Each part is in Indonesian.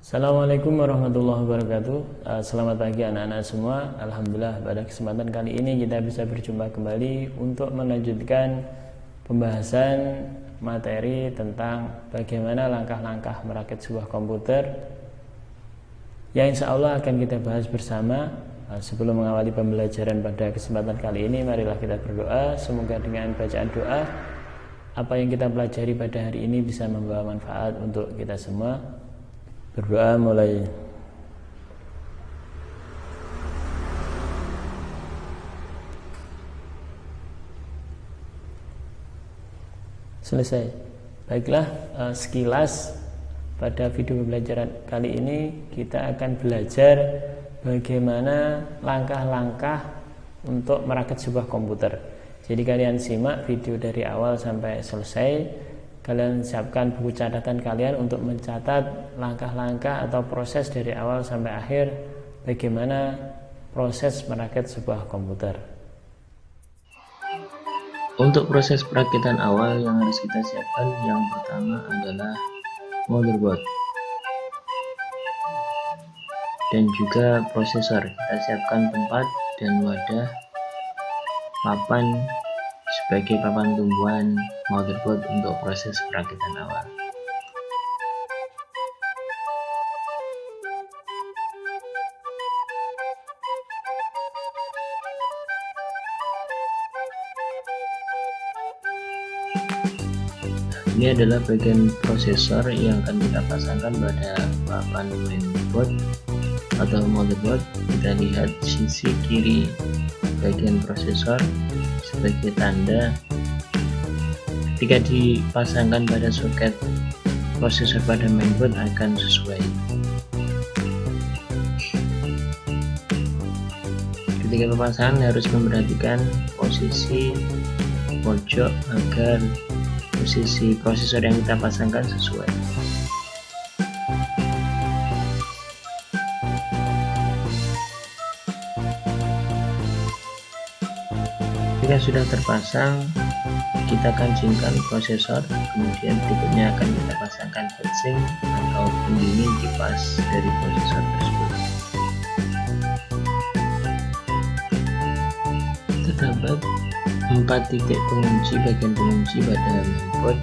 Assalamualaikum warahmatullahi wabarakatuh. Selamat pagi anak-anak semua. Alhamdulillah pada kesempatan kali ini kita bisa berjumpa kembali untuk melanjutkan pembahasan materi tentang bagaimana langkah-langkah merakit sebuah komputer yang insya Allah akan kita bahas bersama. Sebelum mengawali pembelajaran pada kesempatan kali ini, marilah kita berdoa. Semoga dengan bacaan doa apa yang kita pelajari pada hari ini bisa membawa manfaat untuk kita semua. Berdoa mulai. Selesai. Baiklah, sekilas pada video pembelajaran kali ini kita akan belajar bagaimana langkah-langkah untuk merakit sebuah komputer. Jadi kalian simak video dari awal sampai selesai. Kalian siapkan buku catatan kalian untuk mencatat langkah-langkah atau proses dari awal sampai akhir bagaimana proses merakit sebuah komputer. Untuk proses perakitan awal yang harus kita siapkan, yang pertama adalah motherboard dan juga prosesor. Kita siapkan tempat dan wadah papan sebagai papan tumbuhan motherboard untuk proses perakitan awal. Ini adalah bagian prosesor yang akan kita pasangkan pada papan mainboard atau motherboard. Kita lihat sisi kiri bagian prosesor sebagai tanda ketika dipasangkan pada soket prosesor pada mainboard akan sesuai. Ketika pemasangan harus memperhatikan posisi pojok agar posisi prosesor yang kita pasangkan sesuai. Ketika sudah terpasang, kita kancingkan prosesor, kemudian berikutnya akan kita pasangkan heatsink atau pendingin kipas dari prosesor tersebut. Terdapat 4 titik pengunci bagian pengunci pada mainboard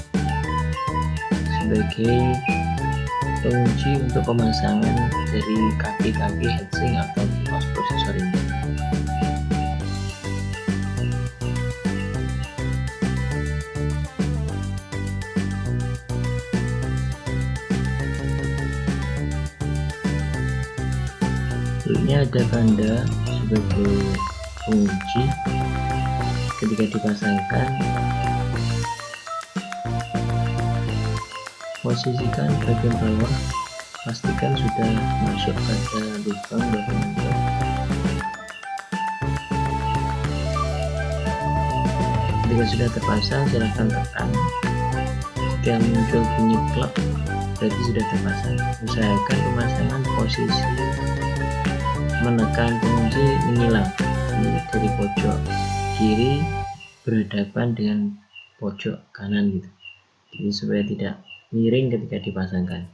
sebagai pengunci untuk pemasangan dari kaki-kaki heatsink atau kipas prosesor ini. Berikutnya ada tanda sebagai pengunci. Ketika dipasangkan, posisikan bagian bawah, pastikan sudah masuk pada lubang bagian bawah. Ketika sudah terpasang, silahkan tekan. Jika muncul bunyi klak, berarti sudah terpasang. Usahakan pemasangan posisi menekan pengunci menyilang dari pojok kiri berhadapan dengan pojok kanan gitu, jadi supaya tidak miring ketika dipasangkan.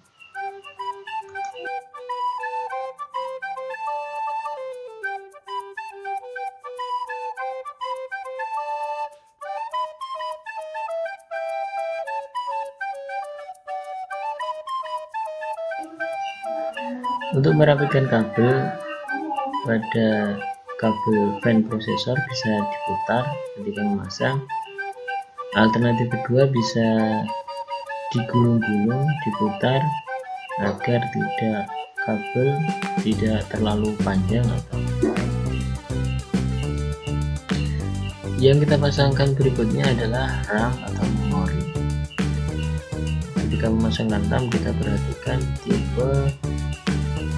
Untuk merapikan kabel pada kabel fan prosesor bisa diputar ketika memasang. Alternatif kedua bisa digulung-gulung, diputar agar kabel tidak terlalu panjang. Yang kita pasangkan berikutnya adalah RAM atau memori. Ketika memasangkan RAM, kita perhatikan tipe,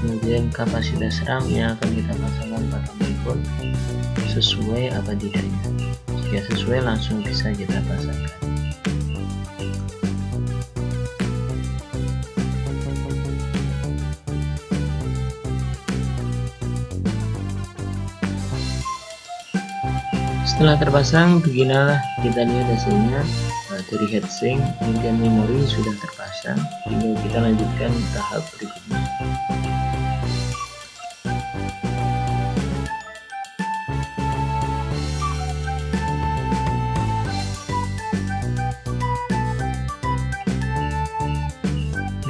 kemudian kapasitas RAM yang akan kita pasangkan pada mainboard sesuai apa tidaknya. Jika sesuai, langsung bisa kita pasangkan. Setelah terpasang, beginilah kita lihat hasilnya. Dari heatsink hingga memori sudah terpasang. Tinggal kita lanjutkan tahap berikutnya.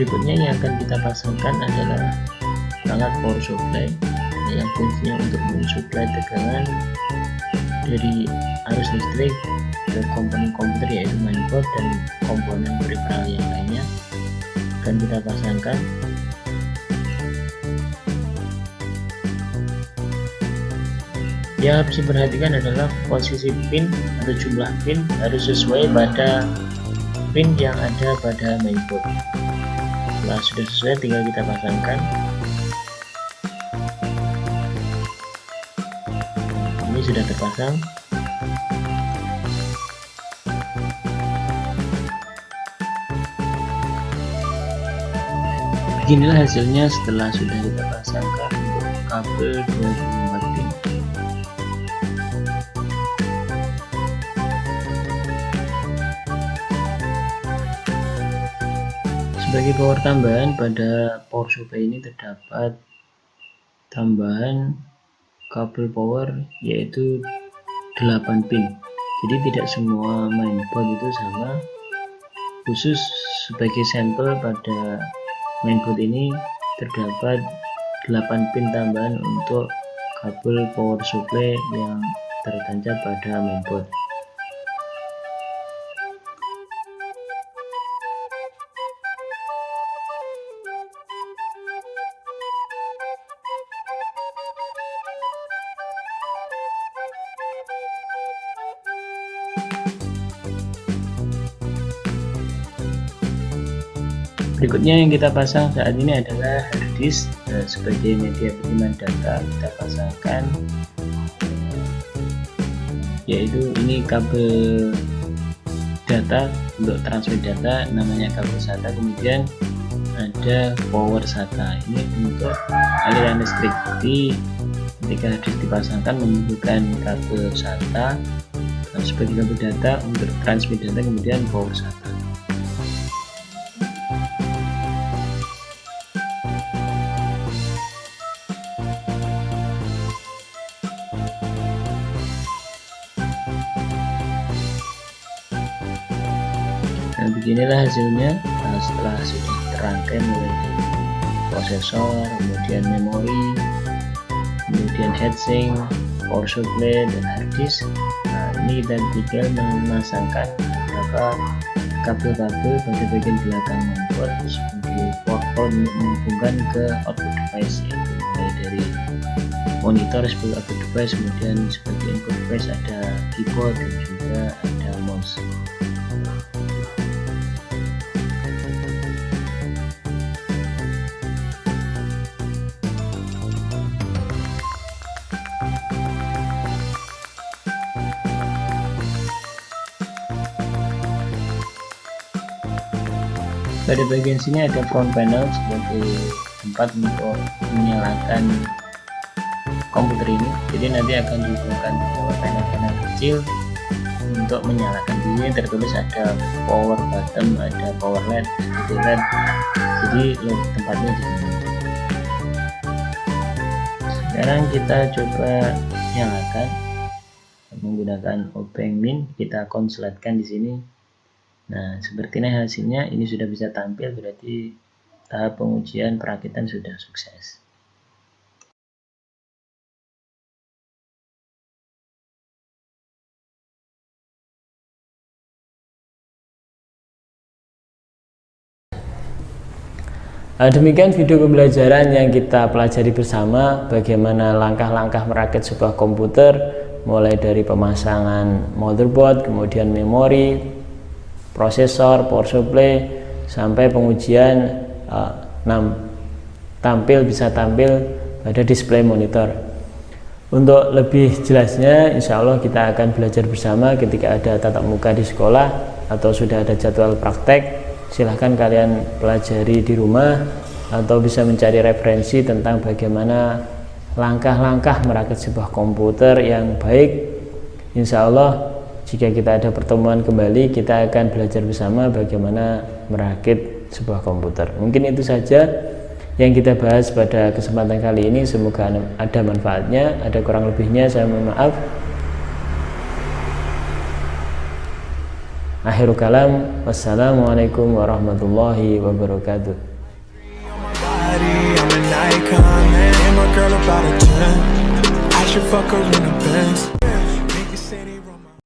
Berikutnya yang akan kita pasangkan adalah alat power supply yang fungsinya untuk mensuplai tegangan dari arus listrik ke komponen komputer yaitu mainboard dan komponen peripheral yang lainnya. Akan kita pasangkan. Yang harus diperhatikan adalah posisi pin atau jumlah pin harus sesuai pada pin yang ada pada mainboard. Setelah sudah sesuai, tinggal kita pasangkan. Ini sudah terpasang. Beginilah hasilnya setelah sudah kita pasangkan untuk kabel 24 pin. Sebagai power tambahan pada power supply ini terdapat tambahan kabel power yaitu 8 pin. Jadi tidak semua mainboard itu sama. Khusus sebagai sampel pada mainboard ini terdapat 8 pin tambahan untuk kabel power supply yang tertancap pada mainboard. Berikutnya yang kita pasang saat ini adalah hard disk sebagai media penyimpanan data. Kita pasangkan, yaitu ini kabel data untuk transmit data, namanya kabel SATA. Kemudian ada power SATA, ini untuk aliran listrik. Jadi ketika hard disk dipasangkan membutuhkan kabel SATA sebagai kabel data untuk transmit data, kemudian power SATA. Nah, beginilah hasilnya setelah sudah terangkai mulai dari prosesor, kemudian memori, kemudian heatsink, power supply, dan hard disk. Nah, ini kita tinggal memasangkan beberapa kabel-kabel pada bagian belakang mainboard sebagai port-port untuk menghubungkan ke output device, yaitu mulai dari monitor sebagai output device, kemudian sebagai input device ada keyboard dan juga ada mouse. Pada bagian sini ada front panel sebagai tempat untuk menyalakan komputer ini. Jadi nanti akan dihubungkan beberapa panel-panel kecil untuk menyalakan. Di sini tertulis ada power button, ada power LED, ada LED. Jadi tempatnya di sini. Sekarang kita coba nyalakan menggunakan obeng min. Kita konsletkan di sini. Nah, seperti ini hasilnya. Ini sudah bisa tampil, berarti tahap pengujian perakitan sudah sukses. Demikian video pembelajaran yang kita pelajari bersama, bagaimana langkah-langkah merakit sebuah komputer, mulai dari pemasangan motherboard, kemudian memori, prosesor, power supply, sampai pengujian bisa tampil pada display monitor. Untuk lebih jelasnya, insya Allah kita akan belajar bersama ketika ada tatap muka di sekolah atau sudah ada jadwal praktek. Silahkan kalian pelajari di rumah atau bisa mencari referensi tentang bagaimana langkah-langkah merakit sebuah komputer yang baik. Insya Allah jika kita ada pertemuan kembali, kita akan belajar bersama bagaimana merakit sebuah komputer. Mungkin itu saja yang kita bahas pada kesempatan kali ini. Semoga ada manfaatnya. Ada kurang lebihnya saya mohon maaf. Akhirul kalam, wassalamualaikum warahmatullahi wabarakatuh. icon, man. And my girl about a 10. I should fuck her in the Benz.